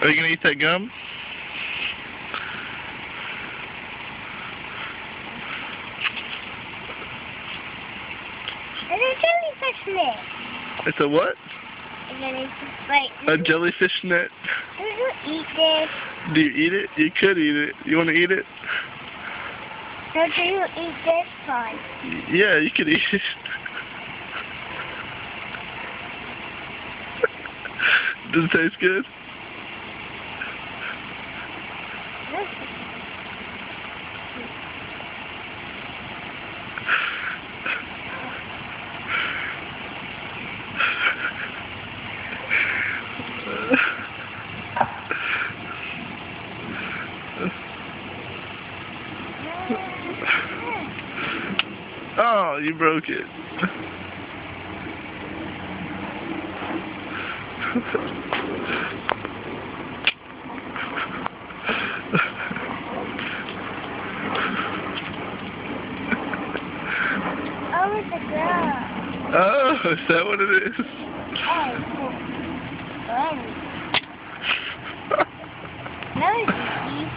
Are you gonna eat that gum? It's a jellyfish net. It's a what? And then it's just like... A jellyfish net? Do you eat this? Do you eat it? You could eat it. You want to eat it? So do you eat this part? Yeah, you could eat it. Does it taste good? Oh, you broke it. Oh, it's a girl. Oh, is that what it is? Oh, cool. That was easy.